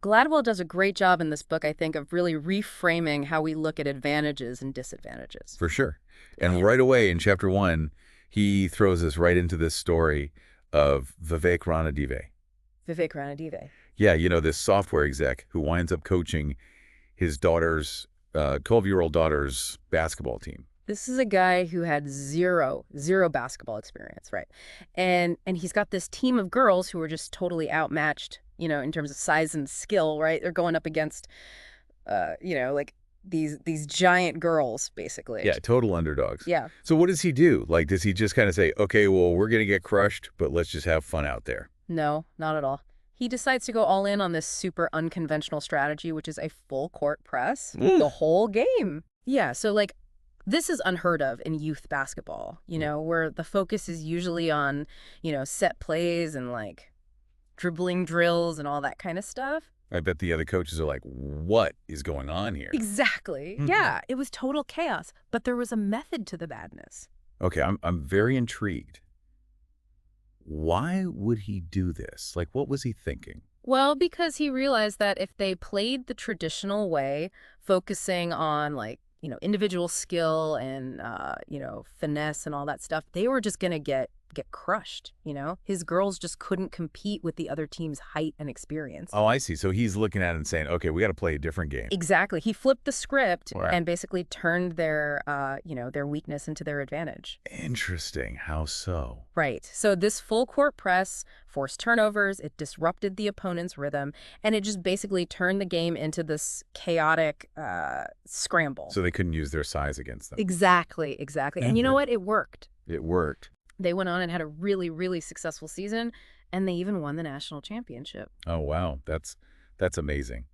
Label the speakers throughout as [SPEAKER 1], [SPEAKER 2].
[SPEAKER 1] Gladwell does a great job in this book, I think, of really reframing how we look at advantages and disadvantages.
[SPEAKER 2] For sure. And right away in chapter 1, he throws us right into this story of Vivek Ranadive.
[SPEAKER 1] Vivek Ranadive.
[SPEAKER 2] Yeah, this software exec who winds up coaching his daughter's, 12-year-old daughter's basketball team.
[SPEAKER 1] This is a guy who had zero basketball experience, right? And he's got this team of girls who are just totally outmatched, in terms of size and skill, right? They're going up against, like these giant girls, basically.
[SPEAKER 2] Yeah, total underdogs.
[SPEAKER 1] Yeah.
[SPEAKER 2] So what does he do? Like, does he just kind of say, okay, well, we're going to get crushed, but let's just have fun out there?
[SPEAKER 1] No, not at all. He decides to go all in on this super unconventional strategy, which is a full court press, the whole game. Yeah, so like, this is unheard of in youth basketball, where the focus is usually on, set plays and like dribbling drills and all that kind of stuff.
[SPEAKER 2] I bet the other coaches are like, what is going on here?
[SPEAKER 1] Exactly. Yeah, it was total chaos, but there was a method to the madness.
[SPEAKER 2] Okay, I'm very intrigued. Why would he do this? Like, what was he thinking?
[SPEAKER 1] Well, because he realized that if they played the traditional way, focusing on like, individual skill and, finesse and all that stuff, they were just going to get crushed, His girls just couldn't compete with the other team's height and experience.
[SPEAKER 2] Oh, I see. So he's looking at it and saying, okay, we got to play a different game.
[SPEAKER 1] Exactly. He flipped the script
[SPEAKER 2] Right.
[SPEAKER 1] and basically turned their weakness into their advantage.
[SPEAKER 2] Interesting. How so?
[SPEAKER 1] Right. So this full court press forced turnovers, it disrupted the opponent's rhythm, and it just basically turned the game into this chaotic scramble.
[SPEAKER 2] So they couldn't use their size against them.
[SPEAKER 1] Exactly. And you know what? It worked.
[SPEAKER 2] It worked.
[SPEAKER 1] They went on and had a really, really successful season, and they even won the national championship.
[SPEAKER 2] Oh, wow. That's amazing.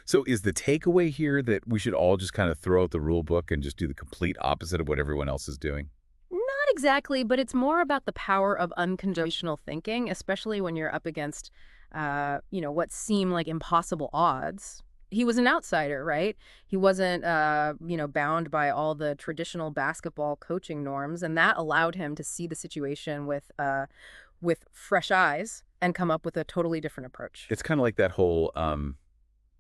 [SPEAKER 2] So is the takeaway here that we should all just kind of throw out the rule book and just do the complete opposite of what everyone else is doing?
[SPEAKER 1] Not exactly, but it's more about the power of unconventional thinking, especially when you're up against, what seem like impossible odds. He was an outsider, right? He wasn't, bound by all the traditional basketball coaching norms, and that allowed him to see the situation with fresh eyes and come up with a totally different approach.
[SPEAKER 2] It's kind of like that whole,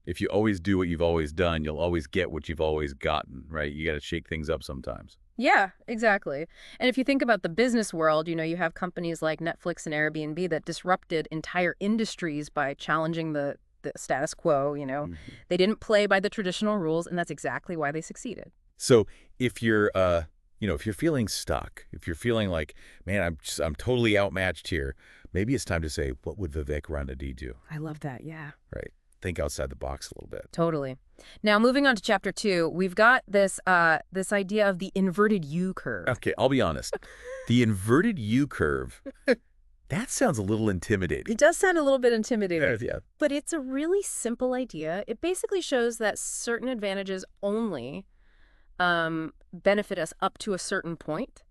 [SPEAKER 2] if you always do what you've always done, you'll always get what you've always gotten, right? You got to shake things up sometimes.
[SPEAKER 1] Yeah, exactly. And if you think about the business world, you have companies like Netflix and Airbnb that disrupted entire industries by challenging the status quo. They didn't play by the traditional rules, and that's exactly why they succeeded.
[SPEAKER 2] So if you're, if you're feeling stuck, if you're feeling like, man, I'm totally outmatched here, maybe it's time to say, what would Vivek Ranadi do?
[SPEAKER 1] I love that. Yeah.
[SPEAKER 2] Right. Think outside the box a little bit.
[SPEAKER 1] Totally. Now, moving on to chapter 2, we've got this idea of the inverted U curve.
[SPEAKER 2] Okay, I'll be honest. The inverted U curve, that sounds a little intimidating.
[SPEAKER 1] It does sound a little bit intimidating.
[SPEAKER 2] Yeah.
[SPEAKER 1] But it's a really simple idea. It basically shows that certain advantages only benefit us up to a certain point.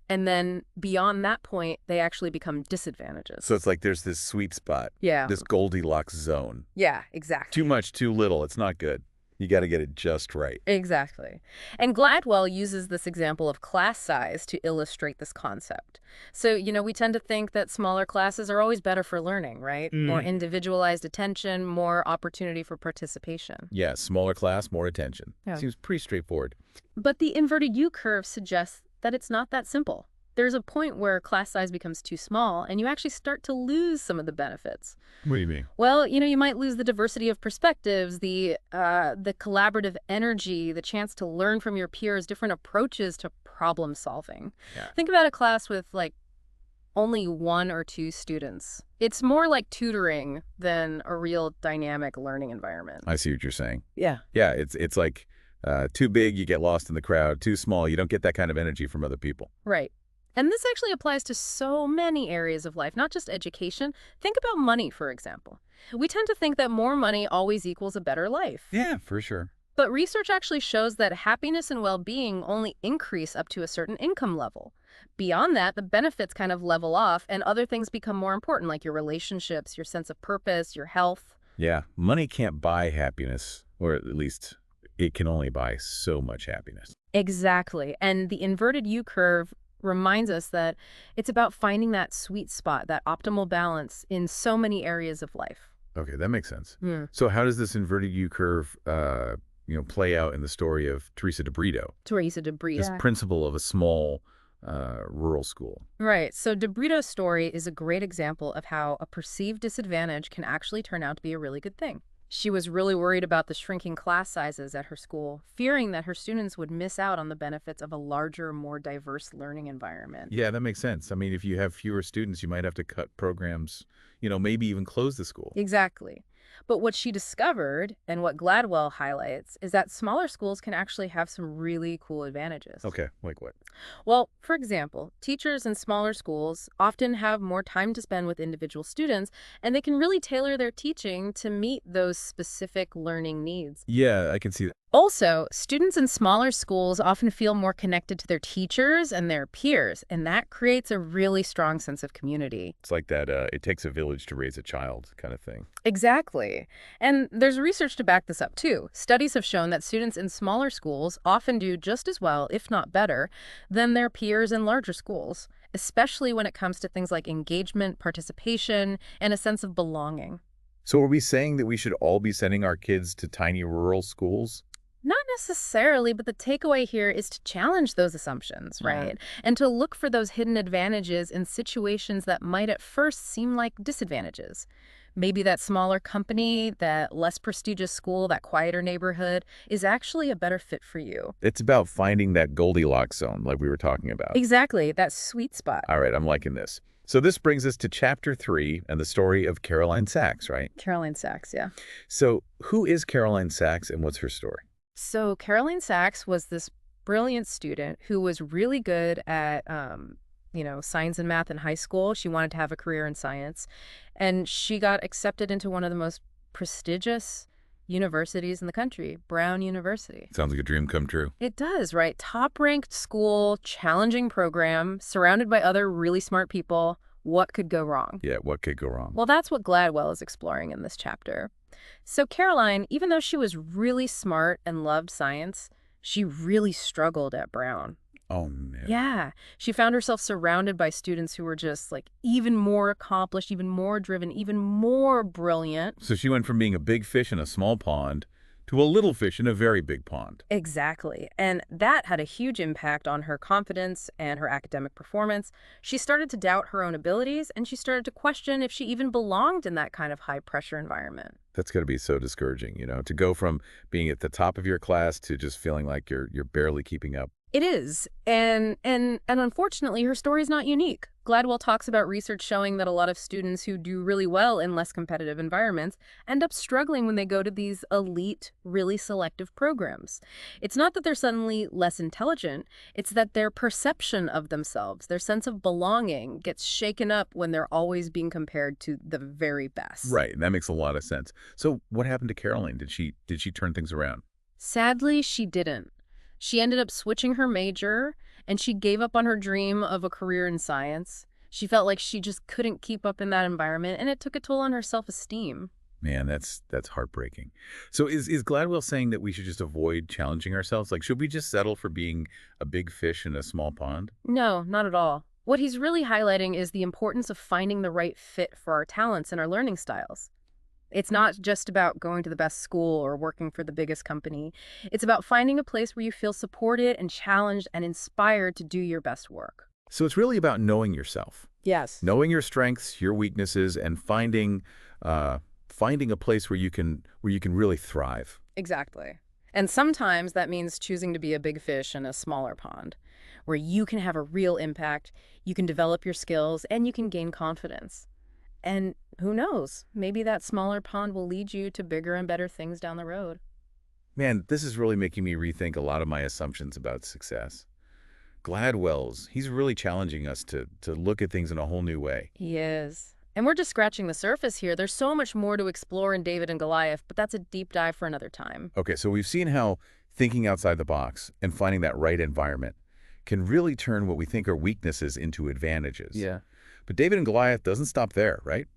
[SPEAKER 1] And then beyond that point, they actually become disadvantages.
[SPEAKER 2] So it's like there's this sweet spot.
[SPEAKER 1] Yeah.
[SPEAKER 2] This Goldilocks zone.
[SPEAKER 1] Yeah, exactly.
[SPEAKER 2] Too much, too little. It's not good. You got to get it just right.
[SPEAKER 1] Exactly. And Gladwell uses this example of class size to illustrate this concept. So, we tend to think that smaller classes are always better for learning, right? More individualized attention, more opportunity for participation.
[SPEAKER 2] Yeah, smaller class, more attention.
[SPEAKER 1] Yeah.
[SPEAKER 2] Seems pretty straightforward.
[SPEAKER 1] But the inverted U curve suggests that it's not that simple. There's a point where class size becomes too small, and you actually start to lose some of the benefits.
[SPEAKER 2] What do you mean?
[SPEAKER 1] Well, you might lose the diversity of perspectives, the collaborative energy, the chance to learn from your peers, different approaches to problem solving.
[SPEAKER 2] Yeah.
[SPEAKER 1] Think about a class with like only 1 or 2 students. It's more like tutoring than a real dynamic learning environment.
[SPEAKER 2] I see what you're saying.
[SPEAKER 1] Yeah.
[SPEAKER 2] Yeah, it's like too big, you get lost in the crowd. Too small, you don't get that kind of energy from other people.
[SPEAKER 1] Right. And this actually applies to so many areas of life, not just education. Think about money, for example. We tend to think that more money always equals a better life.
[SPEAKER 2] Yeah, for sure.
[SPEAKER 1] But research actually shows that happiness and well-being only increase up to a certain income level. Beyond that, the benefits kind of level off and other things become more important, like your relationships, your sense of purpose, your health.
[SPEAKER 2] Yeah, money can't buy happiness, or at least it can only buy so much happiness.
[SPEAKER 1] Exactly. And the inverted U curve reminds us that it's about finding that sweet spot, that optimal balance in so many areas of life.
[SPEAKER 2] Okay, that makes sense.
[SPEAKER 1] Hmm.
[SPEAKER 2] So how does this inverted U curve, play out in the story of Teresa de Brito,
[SPEAKER 1] Teresa de
[SPEAKER 2] this
[SPEAKER 1] Brito.
[SPEAKER 2] principal of a small rural school?
[SPEAKER 1] Right. So de Brito's story is a great example of how a perceived disadvantage can actually turn out to be a really good thing. She was really worried about the shrinking class sizes at her school, fearing that her students would miss out on the benefits of a larger, more diverse learning environment.
[SPEAKER 2] Yeah, that makes sense. I mean, if you have fewer students, you might have to cut programs, maybe even close the school.
[SPEAKER 1] Exactly. But what she discovered, and what Gladwell highlights, is that smaller schools can actually have some really cool advantages.
[SPEAKER 2] Okay, like what?
[SPEAKER 1] Well, for example, teachers in smaller schools often have more time to spend with individual students, and they can really tailor their teaching to meet those specific learning needs.
[SPEAKER 2] Yeah, I can see that.
[SPEAKER 1] Also, students in smaller schools often feel more connected to their teachers and their peers, and that creates a really strong sense of community.
[SPEAKER 2] It's like that it takes a village to raise a child kind of thing.
[SPEAKER 1] Exactly. And there's research to back this up, too. Studies have shown that students in smaller schools often do just as well, if not better, than their peers in larger schools, especially when it comes to things like engagement, participation, and a sense of belonging.
[SPEAKER 2] So are we saying that we should all be sending our kids to tiny rural schools?
[SPEAKER 1] Not necessarily, but the takeaway here is to challenge those assumptions, right? And to look for those hidden advantages in situations that might at first seem like disadvantages. Maybe that smaller company, that less prestigious school, that quieter neighborhood is actually a better fit for you.
[SPEAKER 2] It's about finding that Goldilocks zone like we were talking about.
[SPEAKER 1] Exactly, that sweet spot.
[SPEAKER 2] All right, I'm liking this. So this brings us to chapter 3 and the story of Caroline Sachs, right?
[SPEAKER 1] Caroline Sachs, yeah.
[SPEAKER 2] So who is Caroline Sachs and what's her story?
[SPEAKER 1] So Caroline Sachs was this brilliant student who was really good at, science and math in high school. She wanted to have a career in science. And she got accepted into one of the most prestigious universities in the country, Brown University.
[SPEAKER 2] Sounds like a dream come true.
[SPEAKER 1] It does, right? Top-ranked school, challenging program, surrounded by other really smart people. What could go wrong?
[SPEAKER 2] Yeah, what could go wrong?
[SPEAKER 1] Well, that's what Gladwell is exploring in this chapter. So Caroline, even though she was really smart and loved science, she really struggled at Brown.
[SPEAKER 2] Oh, no.
[SPEAKER 1] Yeah, she found herself surrounded by students who were just like even more accomplished, even more driven, even more brilliant.
[SPEAKER 2] So she went from being a big fish in a small pond to a little fish in a very big pond.
[SPEAKER 1] Exactly. And that had a huge impact on her confidence and her academic performance. She started to doubt her own abilities, and she started to question if she even belonged in that kind of high-pressure environment.
[SPEAKER 2] That's got to be so discouraging, to go from being at the top of your class to just feeling like you're barely keeping up.
[SPEAKER 1] It is. And unfortunately, her story is not unique. Gladwell talks about research showing that a lot of students who do really well in less competitive environments end up struggling when they go to these elite, really selective programs. It's not that they're suddenly less intelligent, it's that their perception of themselves, their sense of belonging, gets shaken up when they're always being compared to the very best.
[SPEAKER 2] Right, that makes a lot of sense. So what happened to Caroline? Did she turn things around?
[SPEAKER 1] Sadly, she didn't. She ended up switching her major, and she gave up on her dream of a career in science. She felt like she just couldn't keep up in that environment, and it took a toll on her self-esteem.
[SPEAKER 2] Man, that's heartbreaking. So is Gladwell saying that we should just avoid challenging ourselves? Like, should we just settle for being a big fish in a small pond?
[SPEAKER 1] No, not at all. What he's really highlighting is the importance of finding the right fit for our talents and our learning styles. It's not just about going to the best school or working for the biggest company. It's about finding a place where you feel supported and challenged and inspired to do your best work.
[SPEAKER 2] So it's really about knowing yourself,
[SPEAKER 1] Yes.
[SPEAKER 2] knowing your strengths, your weaknesses, and finding a place where you can really thrive.
[SPEAKER 1] Exactly. And sometimes that means choosing to be a big fish in a smaller pond, where you can have a real impact, you can develop your skills, and you can gain confidence. And who knows, maybe that smaller pond will lead you to bigger and better things down the road.
[SPEAKER 2] Man, this is really making me rethink a lot of my assumptions about success. He's really challenging us to look at things in a whole new way.
[SPEAKER 1] He is. And we're just scratching the surface here. There's so much more to explore in David and Goliath, but that's a deep dive for another time.
[SPEAKER 2] Okay, so we've seen how thinking outside the box and finding that right environment can really turn what we think are weaknesses into advantages.
[SPEAKER 1] Yeah.
[SPEAKER 2] But David and Goliath doesn't stop there, right?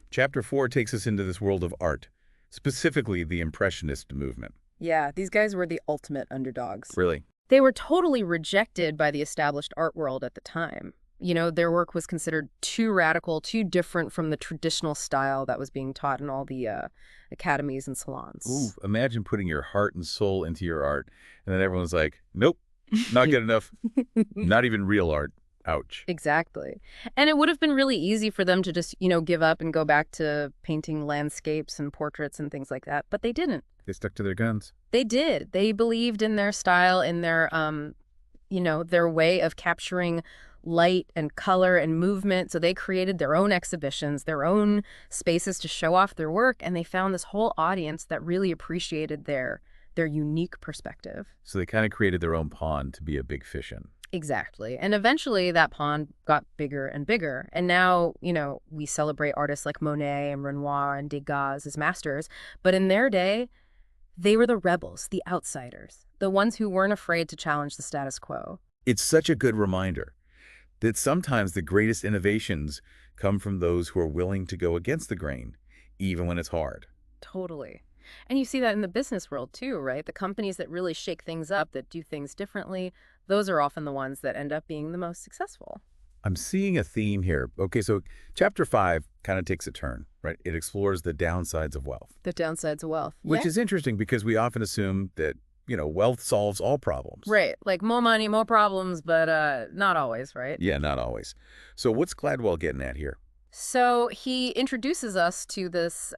[SPEAKER 2] Chapter 4 takes us into this world of art, specifically the Impressionist movement.
[SPEAKER 1] Yeah, these guys were the ultimate underdogs.
[SPEAKER 2] Really?
[SPEAKER 1] They were totally rejected by the established art world at the time. Their work was considered too radical, too different from the traditional style that was being taught in all the academies and
[SPEAKER 2] Ooh,
[SPEAKER 1] salons.
[SPEAKER 2] imagine putting your heart and soul into your art, and then everyone's like, nope, not good enough. Not even real art. Ouch.
[SPEAKER 1] Exactly. And it would have been really easy for them to just, give up and go back to painting landscapes and portraits and things like that. But they didn't.
[SPEAKER 2] They stuck to their guns.
[SPEAKER 1] They did. They believed in their style, in their way of capturing light and color and movement. So they created their own exhibitions, their own spaces to show off their work. And they found this whole audience that really appreciated their unique perspective.
[SPEAKER 2] So they kind of created their own pond to be a big fish in.
[SPEAKER 1] Exactly. And eventually that pond got bigger and bigger. And now, we celebrate artists like Monet and Renoir and Degas as masters. But in their day, they were the rebels, the outsiders, the ones who weren't afraid to challenge the status quo.
[SPEAKER 2] It's such a good reminder that sometimes the greatest innovations come from those who are willing to go against the grain, even when it's hard.
[SPEAKER 1] Totally. And you see that in the business world too, right? The companies that really shake things up, that do things differently, those are often the ones that end up being the most successful.
[SPEAKER 2] I'm seeing a theme here. Okay, so chapter 5 kind of takes a turn, right? It explores the downsides of wealth,
[SPEAKER 1] The downsides of wealth.
[SPEAKER 2] which
[SPEAKER 1] Yeah.
[SPEAKER 2] is interesting because we often assume that, wealth solves all problems.
[SPEAKER 1] Right. Like more money, more problems, but not always, right?
[SPEAKER 2] Yeah, not always. So what's Gladwell getting at here?
[SPEAKER 1] So he introduces us to this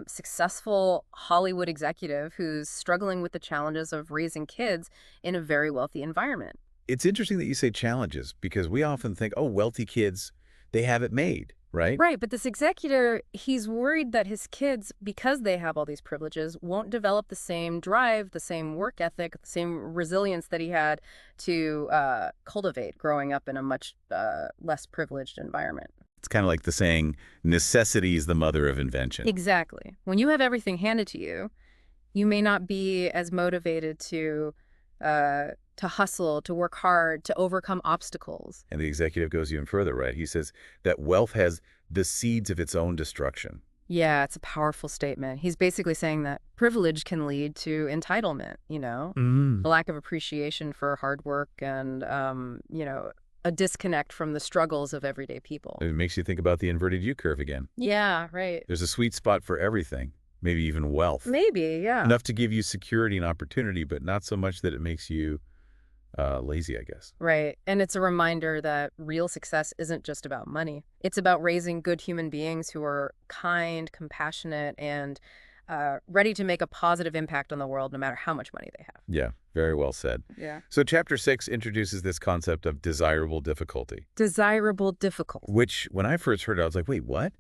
[SPEAKER 1] successful Hollywood executive who's struggling with the challenges of raising kids in a very wealthy environment.
[SPEAKER 2] It's interesting that you say challenges because we often think, oh, wealthy kids, they have it made, right?
[SPEAKER 1] Right, but this executive, he's worried that his kids, because they have all these privileges, won't develop the same drive, the same work ethic, the same resilience that he had to cultivate growing up in a much less privileged environment.
[SPEAKER 2] It's kind of like the saying, necessity is the mother of invention.
[SPEAKER 1] Exactly. When you have everything handed to you, you may not be as motivated to hustle, to work hard, to overcome obstacles.
[SPEAKER 2] And the executive goes even further, right? He says that wealth has the seeds of its own destruction.
[SPEAKER 1] Yeah, it's a powerful statement. He's basically saying that privilege can lead to entitlement, a lack of appreciation for hard work and, a disconnect from the struggles of everyday people.
[SPEAKER 2] It makes you think about the inverted U curve again.
[SPEAKER 1] Yeah, right.
[SPEAKER 2] There's a sweet spot for everything, maybe even wealth.
[SPEAKER 1] Maybe, yeah.
[SPEAKER 2] Enough to give you security and opportunity, but not so much that it makes you lazy, I guess.
[SPEAKER 1] Right. And it's a reminder that real success isn't just about money. It's about raising good human beings who are kind, compassionate, and ready to make a positive impact on the world no matter how much money they have.
[SPEAKER 2] Yeah, very well said.
[SPEAKER 1] Yeah.
[SPEAKER 2] So chapter 6 introduces this concept of desirable difficulty,
[SPEAKER 1] Desirable difficult.
[SPEAKER 2] which when I first heard it, I was like, wait, what?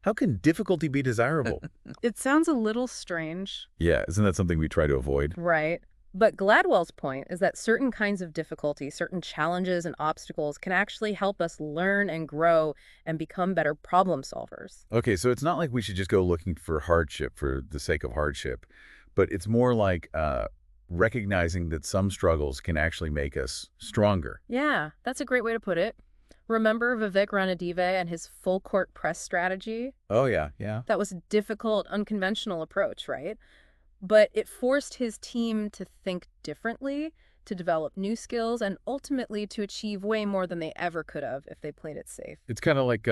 [SPEAKER 2] How can difficulty be desirable?
[SPEAKER 1] It sounds a little strange.
[SPEAKER 2] Yeah, isn't that something we try to avoid?
[SPEAKER 1] Right. But Gladwell's point is that certain kinds of difficulty, certain challenges and obstacles can actually help us learn and grow and become better problem solvers.
[SPEAKER 2] Okay, so it's not like we should just go looking for hardship for the sake of hardship, but it's more like recognizing that some struggles can actually make us stronger.
[SPEAKER 1] Yeah, that's a great way to put it. Remember Vivek Ranadive and his full court press strategy?
[SPEAKER 2] Oh, yeah, yeah.
[SPEAKER 1] That was a difficult, unconventional approach, right? But it forced his team to think differently, to develop new skills, and ultimately to achieve way more than they ever could have if they played it safe.
[SPEAKER 2] It's kind of like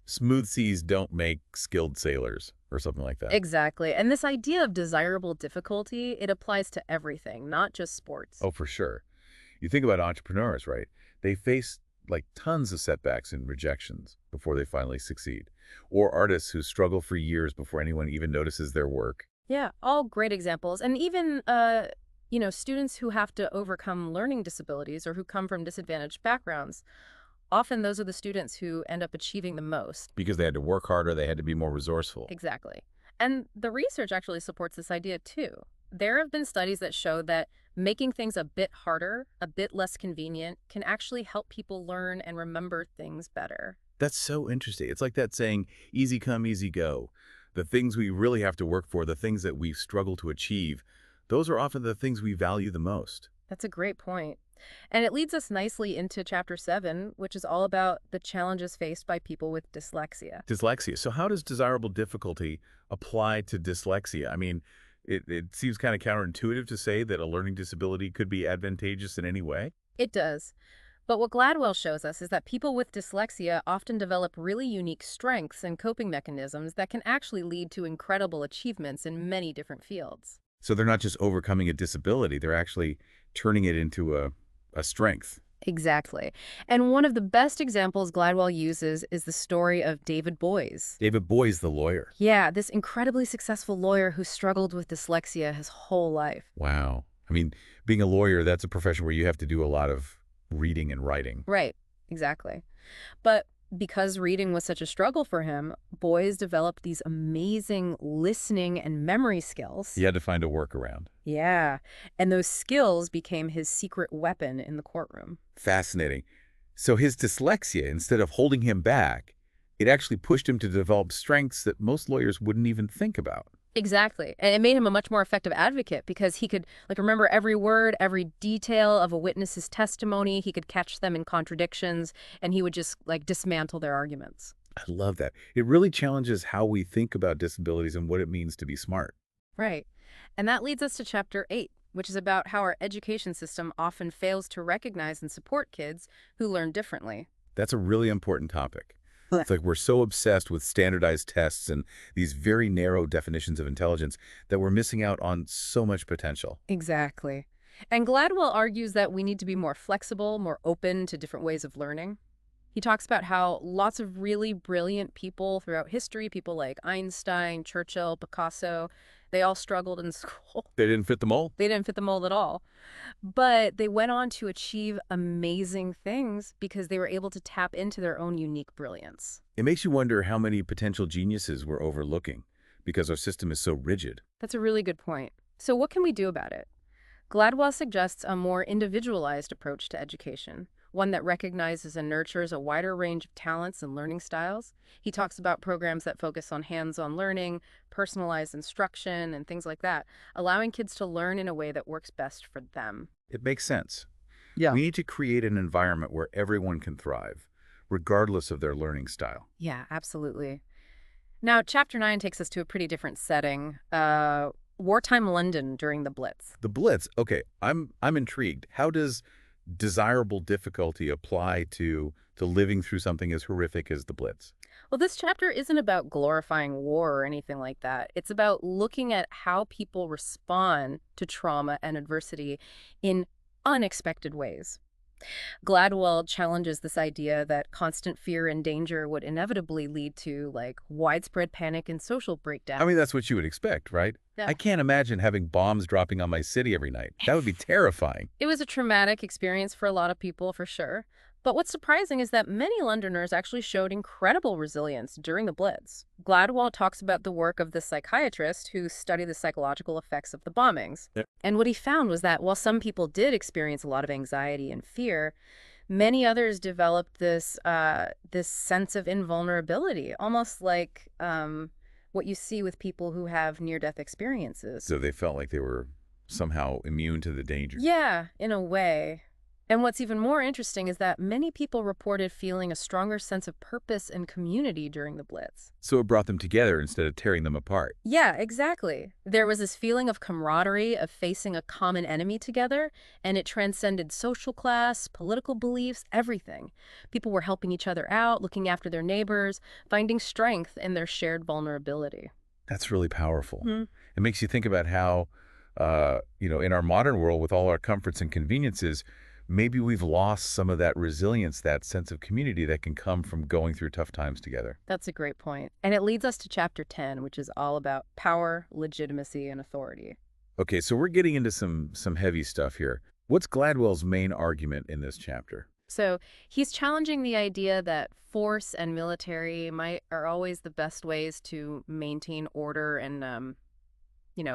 [SPEAKER 2] smooth seas don't make skilled sailors or something like that.
[SPEAKER 1] Exactly. And this idea of desirable difficulty, it applies to everything, not just sports.
[SPEAKER 2] Oh, for sure. You think about entrepreneurs, right? They face like tons of setbacks and rejections before they finally succeed. Or artists who struggle for years before anyone even notices their work.
[SPEAKER 1] Yeah, all great examples. And even, students who have to overcome learning disabilities or who come from disadvantaged backgrounds. Often those are the students who end up achieving the most.
[SPEAKER 2] Because they had to work harder, they had to be more resourceful.
[SPEAKER 1] Exactly. And the research actually supports this idea too. There have been studies that show that making things a bit harder, a bit less convenient, can actually help people learn and remember things better.
[SPEAKER 2] That's so interesting. It's like that saying, easy come, easy go. The things we really have to work for, the things that we struggle to achieve, those are often the things we value the most.
[SPEAKER 1] That's a great point. And it leads us nicely into chapter 7, which is all about the challenges faced by people with dyslexia.
[SPEAKER 2] Dyslexia. So how does desirable difficulty apply to dyslexia? I mean, it seems kind of counterintuitive to say that a learning disability could be advantageous in any way.
[SPEAKER 1] It does. But what Gladwell shows us is that people with dyslexia often develop really unique strengths and coping mechanisms that can actually lead to incredible achievements in many different fields.
[SPEAKER 2] So they're not just overcoming a disability, they're actually turning it into a strength.
[SPEAKER 1] Exactly. And one of the best examples Gladwell uses is the story of David Boies.
[SPEAKER 2] David Boies, the lawyer.
[SPEAKER 1] Yeah, this incredibly successful lawyer who struggled with dyslexia his whole life.
[SPEAKER 2] Wow. I mean, being a lawyer, that's a profession where you have to do a lot of reading and writing.
[SPEAKER 1] Right, exactly. But because reading was such a struggle for him, Boies developed these amazing listening and memory skills.
[SPEAKER 2] He had to find a workaround.
[SPEAKER 1] Yeah, and those skills became his secret weapon in the courtroom.
[SPEAKER 2] Fascinating. So his dyslexia, instead of holding him back, it actually pushed him to develop strengths that most lawyers wouldn't even think about.
[SPEAKER 1] Exactly. And it made him a much more effective advocate because he could remember every word, every detail of a witness's testimony. He could catch them in contradictions and he would just dismantle their arguments.
[SPEAKER 2] I love that. It really challenges how we think about disabilities and what it means to be smart.
[SPEAKER 1] Right. And that leads us to chapter 8, which is about how our education system often fails to recognize and support kids who learn differently.
[SPEAKER 2] That's a really important topic. It's like we're so obsessed with standardized tests and these very narrow definitions of intelligence that we're missing out on so much potential.
[SPEAKER 1] Exactly. And Gladwell argues that we need to be more flexible, more open to different ways of learning. He talks about how lots of really brilliant people throughout history, people like Einstein, Churchill, Picasso, they all struggled in school.
[SPEAKER 2] They didn't fit the mold?
[SPEAKER 1] They didn't fit the mold at all. But they went on to achieve amazing things because they were able to tap into their own unique brilliance.
[SPEAKER 2] It makes you wonder how many potential geniuses we're overlooking because our system is so rigid.
[SPEAKER 1] That's a really good point. So what can we do about it? Gladwell suggests a more individualized approach to education, one that recognizes and nurtures a wider range of talents and learning styles. He talks about programs that focus on hands-on learning, personalized instruction, and things like that, allowing kids to learn in a way that works best for them.
[SPEAKER 2] It makes sense.
[SPEAKER 1] Yeah.
[SPEAKER 2] We need to create an environment where everyone can thrive, regardless of their learning style.
[SPEAKER 1] Yeah, absolutely. Now, chapter 9 takes us to a pretty different setting. Wartime London during the Blitz.
[SPEAKER 2] The Blitz, okay, I'm intrigued. How does desirable difficulty apply to living through something as horrific as the Blitz?
[SPEAKER 1] Well, this chapter isn't about glorifying war or anything like that. It's about looking at how people respond to trauma and adversity in unexpected ways. Gladwell challenges this idea that constant fear and danger would inevitably lead to widespread panic and social breakdown.
[SPEAKER 2] I mean, that's what you would expect, right?
[SPEAKER 1] Yeah.
[SPEAKER 2] I can't imagine having bombs dropping on my city every night. That would be terrifying.
[SPEAKER 1] It was a traumatic experience for a lot of people, for sure. But what's surprising is that many Londoners actually showed incredible resilience during the Blitz. Gladwell talks about the work of the psychiatrist who studied the psychological effects of the bombings.
[SPEAKER 2] Yeah.
[SPEAKER 1] And what he found was that while some people did experience a lot of anxiety and fear, many others developed this sense of invulnerability, almost like what you see with people who have near-death experiences.
[SPEAKER 2] So they felt like they were somehow immune to the danger.
[SPEAKER 1] Yeah, in a way. And what's even more interesting is that many people reported feeling a stronger sense of purpose and community during the Blitz.
[SPEAKER 2] So it brought them together instead of tearing them apart.
[SPEAKER 1] Yeah, exactly. There was this feeling of camaraderie, of facing a common enemy together, and it transcended social class, political beliefs, everything. People were helping each other out, looking after their neighbors, finding strength in their shared vulnerability.
[SPEAKER 2] That's really powerful.
[SPEAKER 1] Mm-hmm.
[SPEAKER 2] It makes you think about how, in our modern world with all our comforts and conveniences, maybe we've lost some of that resilience, that sense of community that can come from going through tough times together.
[SPEAKER 1] That's a great point. And it leads us to chapter 10, which is all about power, legitimacy, and authority.
[SPEAKER 2] Okay, so we're getting into some heavy stuff here. What's Gladwell's main argument in this chapter?
[SPEAKER 1] So he's challenging the idea that force and military are always the best ways to maintain order and,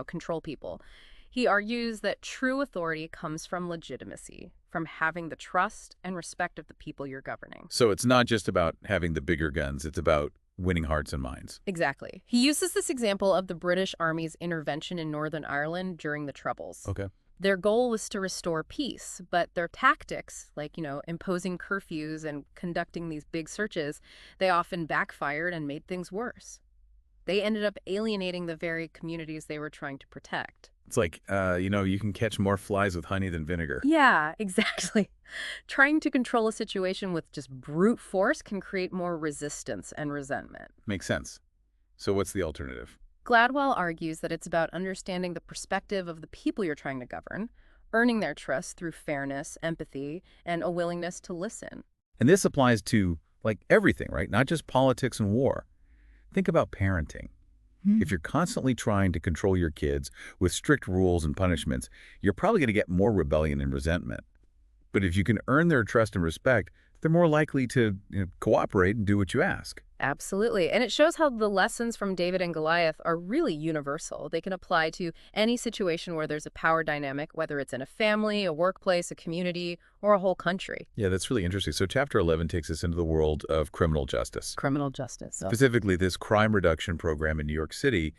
[SPEAKER 1] control people. He argues that true authority comes from legitimacy, from having the trust and respect of the people you're governing.
[SPEAKER 2] So it's not just about having the bigger guns, it's about winning hearts and minds.
[SPEAKER 1] Exactly. He uses this example of the British Army's intervention in Northern Ireland during the Troubles.
[SPEAKER 2] Okay.
[SPEAKER 1] Their goal was to restore peace, but their tactics, imposing curfews and conducting these big searches, they often backfired and made things worse. They ended up alienating the very communities they were trying to protect.
[SPEAKER 2] It's like, you can catch more flies with honey than vinegar.
[SPEAKER 1] Yeah, exactly. Trying to control a situation with just brute force can create more resistance and resentment.
[SPEAKER 2] Makes sense. So what's the alternative?
[SPEAKER 1] Gladwell argues that it's about understanding the perspective of the people you're trying to govern, earning their trust through fairness, empathy, and a willingness to listen.
[SPEAKER 2] And this applies to, like, everything, right? Not just politics and war. Think about parenting. If you're constantly trying to control your kids with strict rules and punishments, you're probably going to get more rebellion and resentment. But if you can earn their trust and respect, they're more likely to cooperate and do what you ask.
[SPEAKER 1] Absolutely. And it shows how the lessons from David and Goliath are really universal. They can apply to any situation where there's a power dynamic, whether it's in a family, a workplace, a community, or a whole country.
[SPEAKER 2] Yeah, that's really interesting. So Chapter 11 takes us into the world of criminal justice.
[SPEAKER 1] Criminal justice.
[SPEAKER 2] Specifically, this crime reduction program in New York City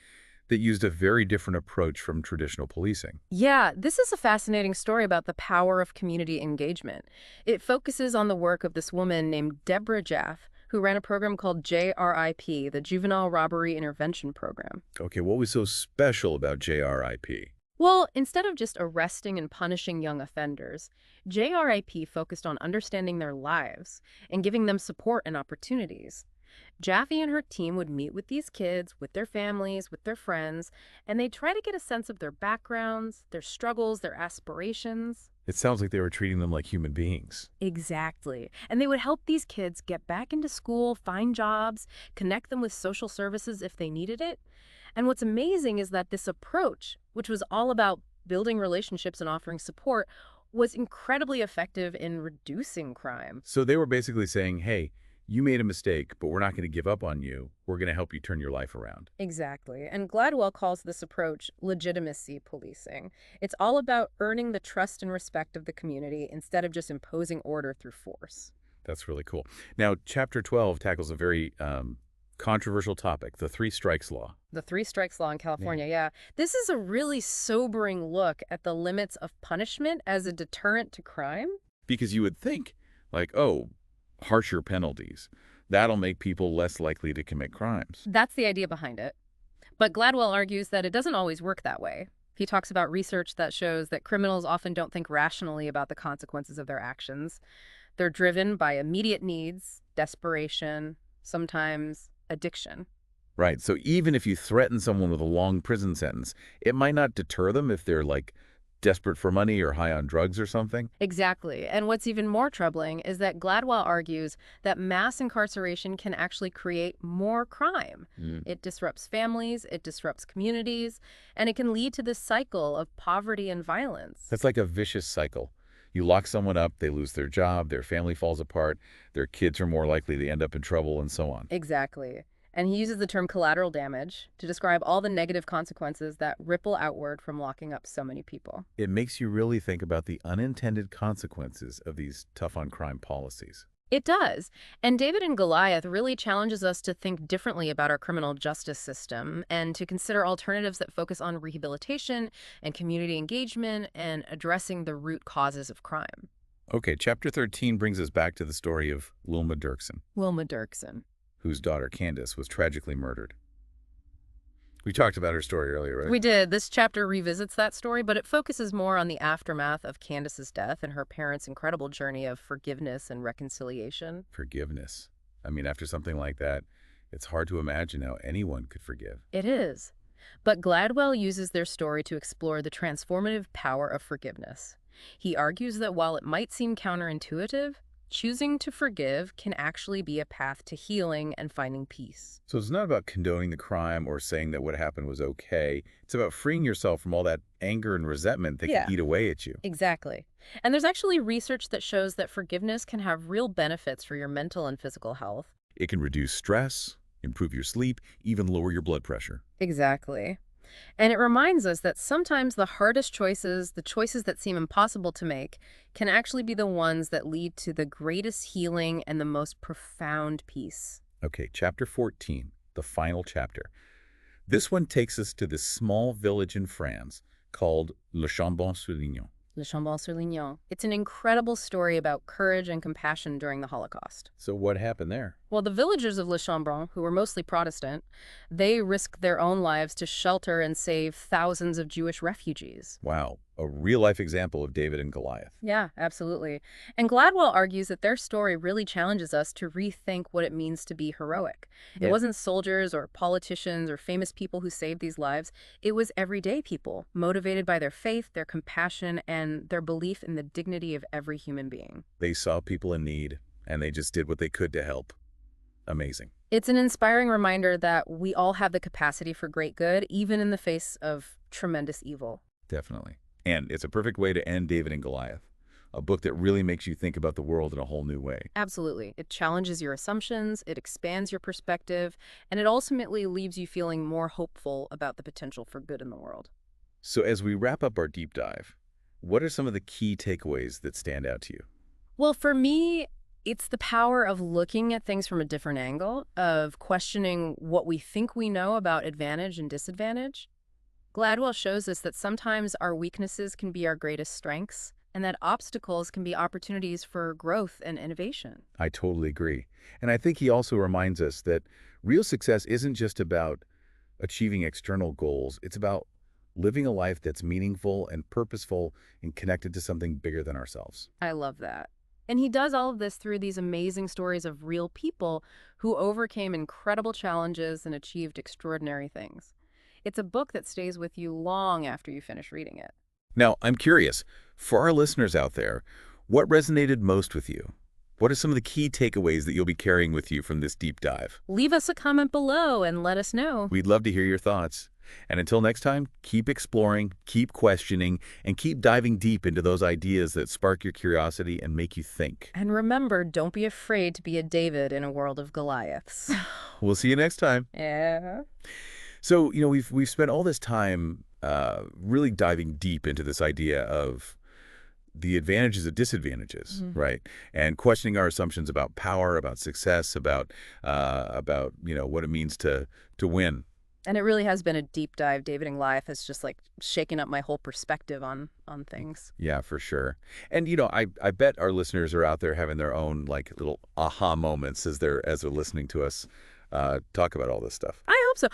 [SPEAKER 2] that used a very different approach from traditional policing.
[SPEAKER 1] Yeah, this is a fascinating story about the power of community engagement. It focuses on the work of this woman named Deborah Jaff, who ran a program called JRIP, the Juvenile Robbery Intervention Program.
[SPEAKER 2] Okay, what was so special about JRIP?
[SPEAKER 1] Well, instead of just arresting and punishing young offenders, JRIP focused on understanding their lives and giving them support and opportunities. Jaffe and her team would meet with these kids, with their families, with their friends, and they'd try to get a sense of their backgrounds, their struggles, their aspirations.
[SPEAKER 2] It sounds like they were treating them like human beings.
[SPEAKER 1] Exactly. And they would help these kids get back into school, find jobs, connect them with social services if they needed it. And what's amazing is that this approach, which was all about building relationships and offering support, was incredibly effective in reducing crime.
[SPEAKER 2] So they were basically saying, hey, you made a mistake, but we're not going to give up on you. We're going to help you turn your life around.
[SPEAKER 1] Exactly. And Gladwell calls this approach legitimacy policing. It's all about earning the trust and respect of the community instead of just imposing order through force.
[SPEAKER 2] That's really cool. Now, Chapter 12 tackles a very controversial topic, the three strikes law.
[SPEAKER 1] The three strikes law in California, yeah. This is a really sobering look at the limits of punishment as a deterrent to crime.
[SPEAKER 2] Because you would think, like, oh, harsher penalties. That'll make people less likely to commit crimes.
[SPEAKER 1] That's the idea behind it. But Gladwell argues that it doesn't always work that way. He talks about research that shows that criminals often don't think rationally about the consequences of their actions. They're driven by immediate needs, desperation, sometimes addiction.
[SPEAKER 2] Right. So even if you threaten someone with a long prison sentence, it might not deter them if they're, like, desperate for money or high on drugs or something.
[SPEAKER 1] Exactly. And what's even more troubling is that Gladwell argues that mass incarceration can actually create more crime. It disrupts families, it disrupts communities, and it can lead to this cycle of poverty and violence.
[SPEAKER 2] That's like a vicious cycle. You lock someone up, they lose their job, their family falls apart, their kids are more likely to end up in trouble, and so on.
[SPEAKER 1] Exactly. And he uses the term collateral damage to describe all the negative consequences that ripple outward from locking up so many people.
[SPEAKER 2] It makes you really think about the unintended consequences of these tough-on-crime policies.
[SPEAKER 1] It does. And David and Goliath really challenges us to think differently about our criminal justice system and to consider alternatives that focus on rehabilitation and community engagement and addressing the root causes of crime.
[SPEAKER 2] Okay, Chapter 13 brings us back to the story of Wilma Dirksen,
[SPEAKER 1] Wilma Dirksen.
[SPEAKER 2] whose daughter Candace was tragically murdered. We talked about her story earlier, right?
[SPEAKER 1] We did. This chapter revisits that story, but it focuses more on the aftermath of Candace's death and her parents' incredible journey of forgiveness and reconciliation.
[SPEAKER 2] Forgiveness. I mean, after something like that, it's hard to imagine how anyone could forgive.
[SPEAKER 1] It is. But Gladwell uses their story to explore the transformative power of forgiveness. He argues that while it might seem counterintuitive, choosing to forgive can actually be a path to healing and finding peace.
[SPEAKER 2] So it's not about condoning the crime or saying that what happened was okay. It's about freeing yourself from all that anger and resentment that can eat away at you.
[SPEAKER 1] Exactly. And there's actually research that shows that forgiveness can have real benefits for your mental and physical health.
[SPEAKER 2] It can reduce stress, improve your sleep, even lower your blood pressure.
[SPEAKER 1] Exactly. And it reminds us that sometimes the hardest choices, the choices that seem impossible to make, can actually be the ones that lead to the greatest healing and the most profound peace.
[SPEAKER 2] Okay, Chapter 14, the final chapter. This one takes us to this small village in France called Le Chambon-sur-Lignon.
[SPEAKER 1] Le Chambon-sur-Lignon. It's an incredible story about courage and compassion during the Holocaust.
[SPEAKER 2] So what happened there?
[SPEAKER 1] Well, the villagers of Le Chambon, who were mostly Protestant, they risked their own lives to shelter and save thousands of Jewish refugees.
[SPEAKER 2] Wow, a real-life example of David and Goliath.
[SPEAKER 1] Yeah, absolutely. And Gladwell argues that their story really challenges us to rethink what it means to be heroic. It
[SPEAKER 2] Yeah.
[SPEAKER 1] wasn't soldiers or politicians or famous people who saved these lives. It was everyday people, motivated by their faith, their compassion, and their belief in the dignity of every human being.
[SPEAKER 2] They saw people in need, and they just did what they could to help. Amazing.
[SPEAKER 1] It's an inspiring reminder that we all have the capacity for great good, even in the face of tremendous evil.
[SPEAKER 2] Definitely. And it's a perfect way to end David and Goliath, a book that really makes you think about the world in a whole new way.
[SPEAKER 1] Absolutely. It challenges your assumptions, it expands your perspective, and it ultimately leaves you feeling more hopeful about the potential for good in the world.
[SPEAKER 2] So as we wrap up our deep dive, what are some of the key takeaways that stand out to you?
[SPEAKER 1] Well, for me, it's the power of looking at things from a different angle, of questioning what we think we know about advantage and disadvantage. Gladwell shows us that sometimes our weaknesses can be our greatest strengths, and that obstacles can be opportunities for growth and innovation.
[SPEAKER 2] I totally agree. And I think he also reminds us that real success isn't just about achieving external goals. It's about living a life that's meaningful and purposeful and connected to something bigger than ourselves.
[SPEAKER 1] I love that. And he does all of this through these amazing stories of real people who overcame incredible challenges and achieved extraordinary things. It's a book that stays with you long after you finish reading it.
[SPEAKER 2] Now, I'm curious, for our listeners out there, what resonated most with you? What are some of the key takeaways that you'll be carrying with you from this deep dive?
[SPEAKER 1] Leave us a comment below and let us know.
[SPEAKER 2] We'd love to hear your thoughts. And until next time, keep exploring, keep questioning, and keep diving deep into those ideas that spark your curiosity and make you think.
[SPEAKER 1] And remember, don't be afraid to be a David in a world of Goliaths.
[SPEAKER 2] We'll see you next time.
[SPEAKER 1] Yeah.
[SPEAKER 2] So, we've spent all this time really diving deep into this idea of the advantages and disadvantages, right? And questioning our assumptions about power, about success, about what it means to win.
[SPEAKER 1] And it really has been a deep dive. David and Goliath has just like shaken up my whole perspective on things.
[SPEAKER 2] Yeah, for sure. And I bet our listeners are out there having their own like little aha moments as they're listening to us talk about all this stuff.
[SPEAKER 1] I hope so.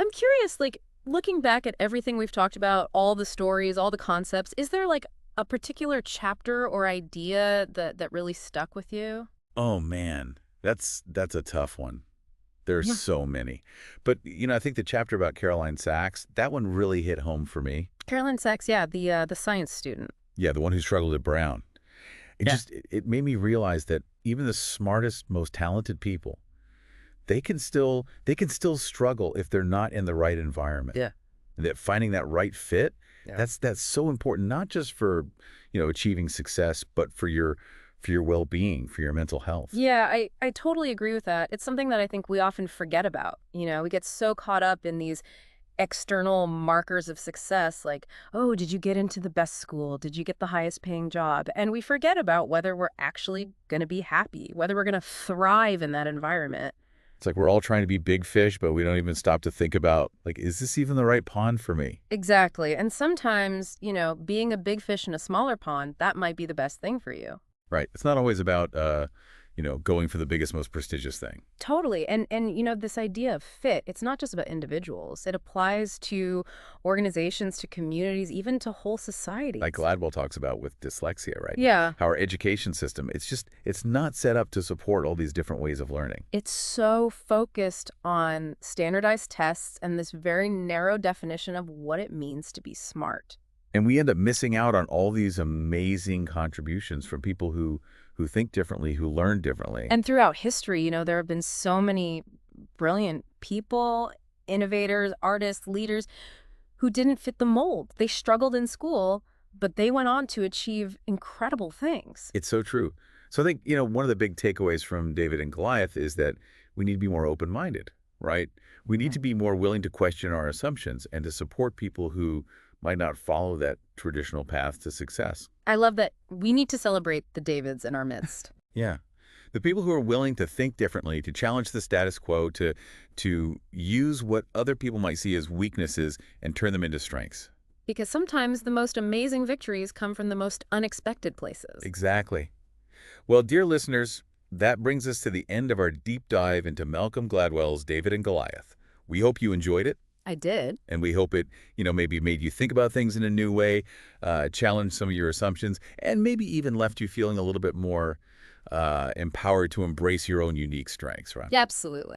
[SPEAKER 1] I'm curious, like looking back at everything we've talked about, all the stories, all the concepts, is there like a particular chapter or idea that really stuck with you?
[SPEAKER 2] Oh man, that's a tough one. There's
[SPEAKER 1] Yeah.
[SPEAKER 2] so many. But I think the chapter about Caroline Sachs, that one really hit home for me.
[SPEAKER 1] Caroline Sachs, yeah, the science student.
[SPEAKER 2] Yeah, the one who struggled at Brown.
[SPEAKER 1] Yeah.
[SPEAKER 2] It made me realize that even the smartest, most talented people, they can still struggle if they're not in the right environment.
[SPEAKER 1] Yeah.
[SPEAKER 2] That finding that right fit,
[SPEAKER 1] Yeah.
[SPEAKER 2] that's so important, not just for, achieving success, but for your well-being, for your mental health.
[SPEAKER 1] Yeah, I totally agree with that. It's something that I think we often forget about. We get so caught up in these external markers of success, like, oh, did you get into the best school? Did you get the highest paying job? And we forget about whether we're actually going to be happy, whether we're going to thrive in that environment.
[SPEAKER 2] It's like we're all trying to be big fish, but we don't even stop to think about, like, is this even the right pond for me?
[SPEAKER 1] Exactly. And sometimes, being a big fish in a smaller pond, that might be the best thing for you.
[SPEAKER 2] Right. It's not always about, going for the biggest, most prestigious thing.
[SPEAKER 1] Totally. And this idea of fit, it's not just about individuals. It applies to organizations, to communities, even to whole societies.
[SPEAKER 2] Like Gladwell talks about with dyslexia, right?
[SPEAKER 1] Yeah.
[SPEAKER 2] How our education system, it's not set up to support all these different ways of learning.
[SPEAKER 1] It's so focused on standardized tests and this very narrow definition of what it means to be smart.
[SPEAKER 2] And we end up missing out on all these amazing contributions from people who think differently, who learn differently.
[SPEAKER 1] And throughout history, there have been so many brilliant people, innovators, artists, leaders who didn't fit the mold. They struggled in school, but they went on to achieve incredible things.
[SPEAKER 2] It's so true. So I think, one of the big takeaways from David and Goliath is that we need to be more open-minded, right? We need to be more willing to question our assumptions and to support people who might not follow that traditional path to success.
[SPEAKER 1] I love that we need to celebrate the Davids in our midst.
[SPEAKER 2] Yeah. The people who are willing to think differently, to challenge the status quo, to use what other people might see as weaknesses and turn them into strengths.
[SPEAKER 1] Because sometimes the most amazing victories come from the most unexpected places.
[SPEAKER 2] Exactly. Well, dear listeners, that brings us to the end of our deep dive into Malcolm Gladwell's David and Goliath. We hope you enjoyed it,
[SPEAKER 1] I did.
[SPEAKER 2] and we hope it, maybe made you think about things in a new way, challenged some of your assumptions, and maybe even left you feeling a little bit more empowered to embrace your own unique strengths, right?
[SPEAKER 1] Yeah, absolutely.